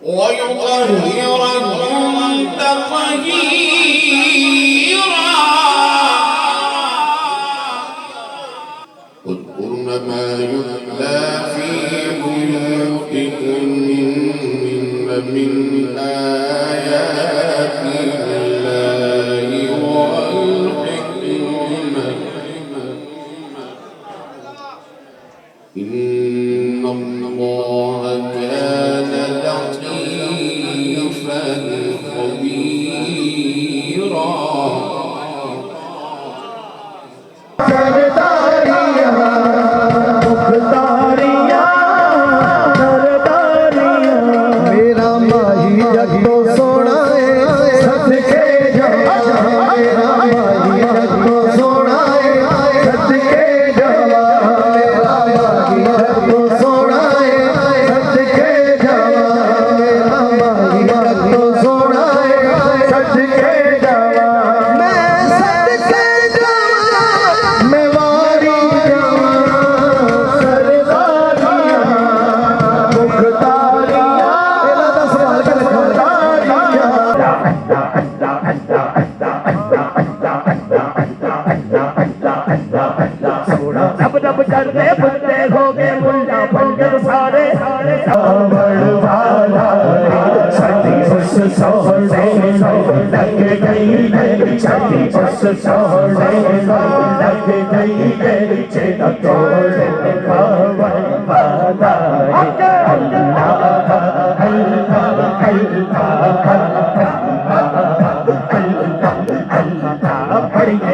ويطهركم تطهيرا واذكرن ما يتلى في بيوتكن من آيات الله والحكمة إن الله كان لطيفا خبيرا रब करते बुलते हो गए मुल्ला पंजर सारे छठी उस सोने लग गई मेरी छठी उस सोने लग गई मेरी चेता तोड़े पावन पादा अल्लाह अल्लाह अल्लाह पढ़िए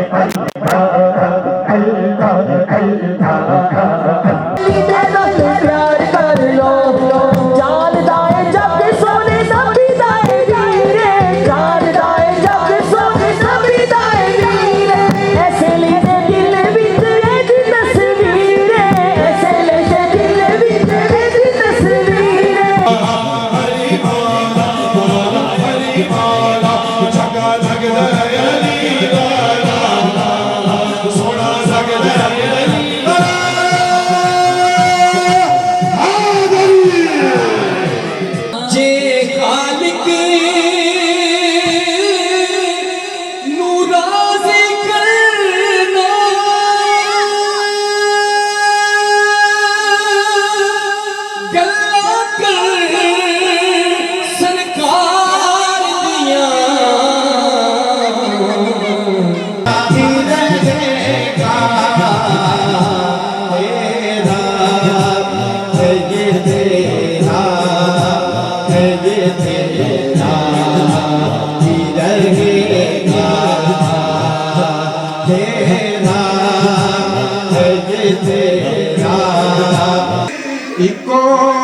इको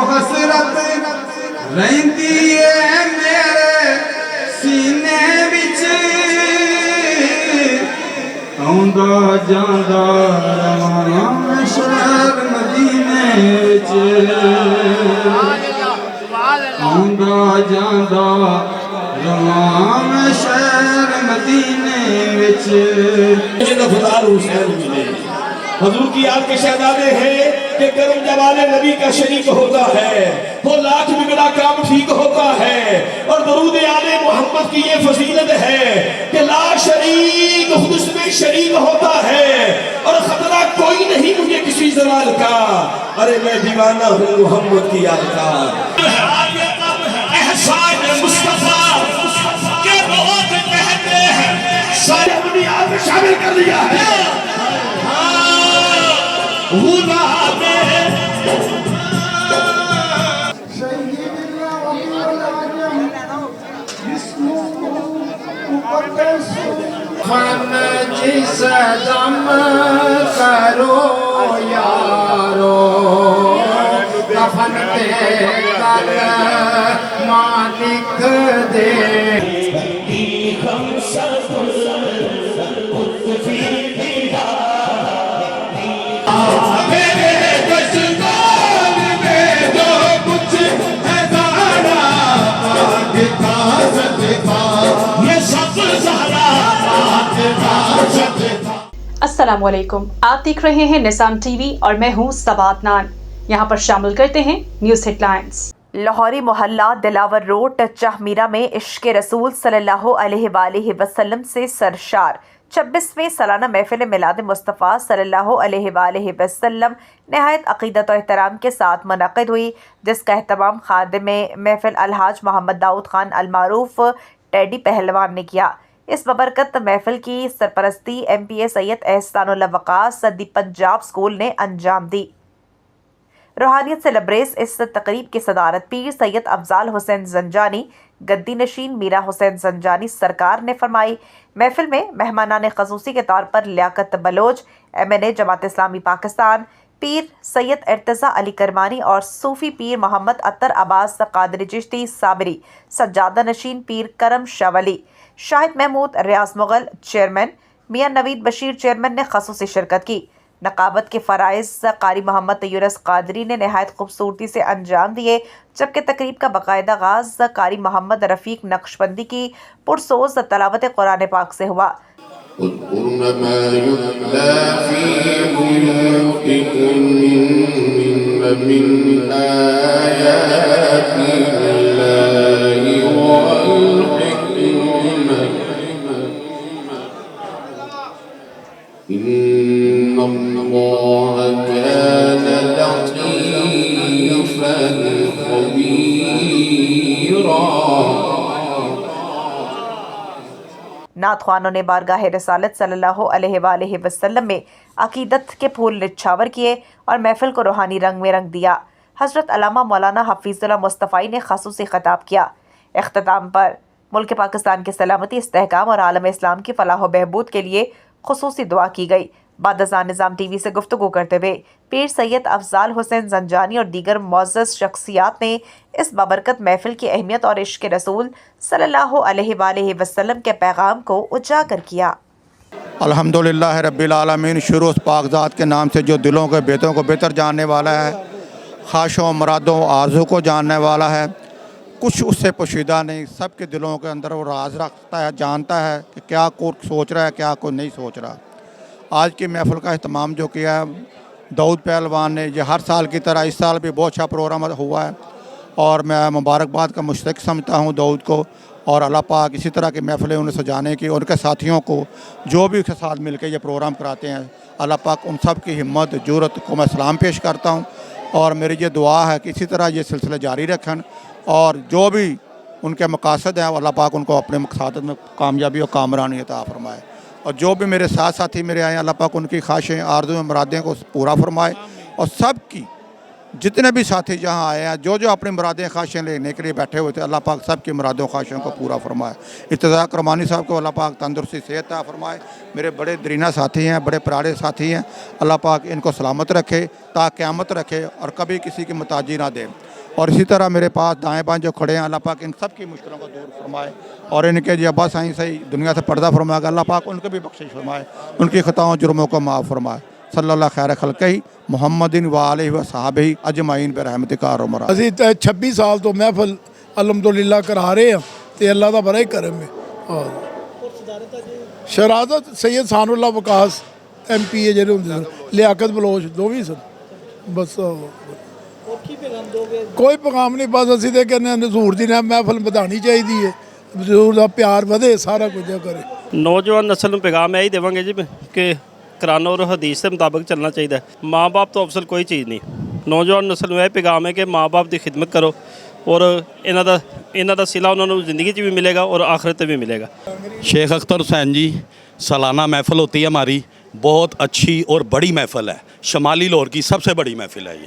हसरत रहंदी है मेरे सीने विच आंदा जांदा रवां शहर मदीने विच आंदा जांदा रवां शहर मदीने विच खुदा हुसैन मिले हजूर की याद के शहजादे हैं कि करम जवाले नबी का शरीक होता है वो लाख बिगड़ा काम ठीक होता है और दरूद आले मोहम्मद की ये फजीलत है कि ला शरीक खुद उसमें शरीक होता है और खतरा कोई नहीं मुझे किसी जवाल का अरे मैं दीवाना हूँ मोहम्मद की याद का एहसान मुस्तफा के बहुत कहते हैं सारे दुनिया में शामिल कर लिया है जिस दम करो यारो कफन पे कल मालिक दे हम सब अस्सलामुअलैकुम, आप देख रहे हैं निज़ाम टीवी और मैं हूं सवात नान। यहां पर शामिल करते हैं न्यूज़ हेडलाइंस। लाहौरी मोहल्ला दिलावर रोड चाहमीरा में इश्क़ रसूल सल्लल्लाहु अलैहि वसल्लम से सरशार 26वें सालाना महफिल मिलाद मुस्तफ़ा सल्लल्लाहु अलैहि वसल्लम नहायत अक़ीदत और एहतराम के साथ मुनक़्क़िद हुई, जिसका एहतमाम खादिम महफिल अलहाज मोहम्मद दाऊद खान अलमारूफ टेडी पहलवान ने किया। इस बबरकत महफिल की सरपरस्ती MPA सैयद एहसानुल्ला वक़ास दी पंजाब स्कूल ने अंजाम दी। रूहानियत से लबरेज इस तकरीब की सदारत पीर सैयद अफजाल हुसैन जंजानी, गद्दी नशीन मीरा हुसैन जंजानी सरकार ने फरमाई। महफिल में मेहमानान ख़ुसूसी के तौर पर लियाकत बलोच, MNA जमात इस्लामी पाकिस्तान, पीर सैयद इर्तज़ा अली करमानी और सूफ़ी पीर मोहम्मद अत्तर अब्बास कादरी चिश्ती साबरी, सज्जादा नशीन पीर करम शावली, शाहिद महमूद रियाज मुगल चेयरमैन, मियाँ नवीद बशीर चेयरमैन ने ख़ुसूसी शिरकत की। नकाबत के फ़राइज़ कारी मोहम्मद यूनुस कादरी ने नहायत खूबसूरती से अंजाम दिए, जबकि तकरीब का बाकायदा आगाज़ कारी मोहम्मद रफ़ीक नक्शबंदी की पुरसोज़ तलावत कुरान पाक से हुआ। नात ख्वानों ने बारगाह रसालत सल्लल्लाहु अलैहि वसल्लम में अकीदत के फूल निछावर किए और महफिल को रूहानी रंग में रंग दिया। हज़रत अल्लामा मौलाना हफीज़ुल्लाह मुस्तफ़ाई ने ख़ुसूसी ख़िताब किया। इख्तिताम पर मुल्क पाकिस्तान की सलामती, इस्तेहकाम और आलम इस्लाम की फ़लाह व बहबूद के लिए ख़ुसूसी दुआ की गई। बाद अज़ान निज़ाम TV से गुफ्तगू करते हुए पीर सैयद अफजाल हुसैन जंजानी और दीगर मुअज़्ज़ज़ शख्सियात ने इस बाबरकत महफिल की अहमियत और इश्क़ रसूल सल्लल्लाहु अलैहि वसल्लम के पैगाम को उजागर किया। अल्हम्दुलिल्लाह रब्बिल आलमीन, शुरू उस पाक ज़ात के नाम से जो दिलों के बेतों को बेहतर जानने वाला है, ख्वाहिशों मुरादों आरज़ू को जानने वाला है। कुछ उससे पोशीदा नहीं, सबके दिलों के अंदर वो राज रखता है, जानता है कि क्या को सोच रहा है, क्या को नहीं सोच रहा। आज की महफ़िल का अहतमाम जो किया है दाऊद पहलवान ने, ये हर साल की तरह इस साल भी बहुत अच्छा प्रोग्राम हुआ है और मैं मुबारकबाद का मुस्तहिक़ समझता हूँ दाऊद को। और अल्लाह पाक इसी तरह की महफ़िलें उन्हें सजाने की, उनके साथियों को जो भी उसके साथ मिल के ये प्रोग्राम कराते हैं, अल्लाह पाक उन सब की हिम्मत जुरत को मैं सलाम पेश करता हूँ। और मेरी ये दुआ है कि इसी तरह ये सिलसिला जारी रखें और जो भी उनके मकासद हैं अल्लाह पाक उनको अपने मकसद में कामयाबी और कामरानी अता फरमाए। और जो भी मेरे साथ साथी मेरे आए अल्लाह पाक उनकी ख्वाहिशें आरज़ू मुरादें को पूरा फरमाए। और सब की जितने भी साथी जहाँ आए हैं, जो जो अपनी मुरादें ख्वाहिशें लेने के लिए बैठे हुए थे, अल्लाह पाक सब की मुरादों ख्वाहिशों को पूरा फरमाए। इर्तज़ा करमानी साहब को अल्लाह पाक तंदुरुस्ती सेहत अता फरमाए। मेरे बड़े दरीना साथी हैं, बड़े प्यारे साथी हैं, अल्लाह पाक इनको सलामत रखे, ता क़यामत रखे और कभी किसी की मुताजी ना दे। और इसी तरह मेरे पास दाएँ बाएँ जो खड़े हैं, अल्लाह पाक इन सब की मुश्किलों को दूर फरमाए और इनके जो अब्बा साईं सही दुनिया से पर्दा फरमाएगा, अल्लाह पाक उनको भी बख्शिश फरमाए, उनकी ख़ताओं जुर्मों को माफ़ फरमाए। सल्लल्लाहु खैर खल्क़िही मुहम्मदिन व आलिहि व सहाबिही अजमाइन बरहमतिका या अरहम। ਅਸੀਂ 26 साल तो महफिल अलहमदुलिल्लाह करा रहे हैं तो अल्लाह का बड़ा ही करम है। शरादत सैयद सानुल्ला वकास MPA ਜਿਹੜੇ ਹੁੰਦੇ ਸਨ, ਲਿਆਕਤ ਬਲੋਚ ਦੋਵੇਂ ਸਨ। ਬਸ ਕੋਈ ਪੈਗਾਮ ਨਹੀਂ, ਬਸ ਅਸੀਂ ਤੇ ਕਹਿੰਦੇ ਹਾਂ ਹਜ਼ੂਰ ਦੀ ਨੇ महफिल ਵਧਾਉਣੀ ਚਾਹੀਦੀ ਹੈ, ਹਜ਼ੂਰ ਦਾ ਪਿਆਰ ਵਧੇ, ਸਾਰਾ ਕੁਝ ਕਰੇ। नौजवान नस्ल में पैगाम यही देवांगे जी कि कुरान और हदीस के मुताबिक चलना चाहिए। माँ बाप तो अफसल कोई चीज़ नहीं। नौजवान नस्ल में यह पैगाम है कि माँ बाप की खिदमत करो और इन्हों का सिला उन्होंने ज़िंदगी भी मिलेगा और आखिरत भी मिलेगा। शेख अख्तर हुसैन जी, सालाना महफ़िल होती है हमारी, बहुत अच्छी और बड़ी महफ़िल है, शमाली लाहौर की सबसे बड़ी महफ़िल है ये।